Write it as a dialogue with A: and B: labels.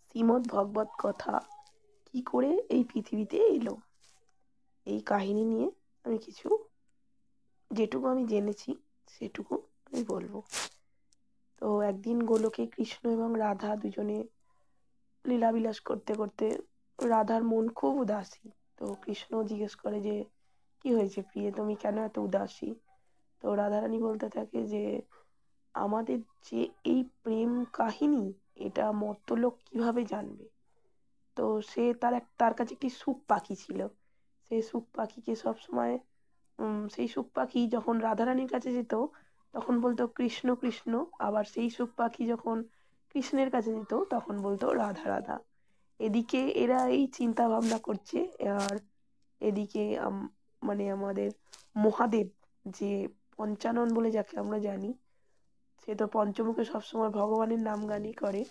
A: শ্রীমদ্ ভগবত কথা কি করে এই পৃথিবীতে এলো, এই কাহিনী নিয়ে আমি কিছু যেটুকু আমি জেনেছি সেটুকু আমি বলবো। তো একদিন গোলকে কৃষ্ণ এবং রাধা দুজনে লীলাবিলাস করতে করতে রাধার মন খুব উদাসী। তো কৃষ্ণ জিজ্ঞেস করে যে কি হয়েছে প্রিয়ে, তুমি কেন এত উদাসী? তো রাধারানী বলতে থাকে যে আমাদের যে এই প্রেম কাহিনী, এটা মর্ত্যলোক কিভাবে জানবে? তো সে তার কাছে একটি সুখ পাখি ছিল। সেই সুখ পাখিকে সব সময় সেই সুখ পাখি যখন রাধারানীর কাছে যেত তখন বলতো কৃষ্ণ কৃষ্ণ, আবার সেই সুখ পাখি যখন কৃষ্ণের কাছে যেত তখন বলতো রাধা রাধা। এদিকে এরা এই চিন্তা ভাবনা করছে, আর এদিকে মানে আমাদের মহাদেব, যে পঞ্চানন বলে যাকে আমরা জানি, সে তো পঞ্চমুখে সবসময় ভগবানের নাম গানই করে।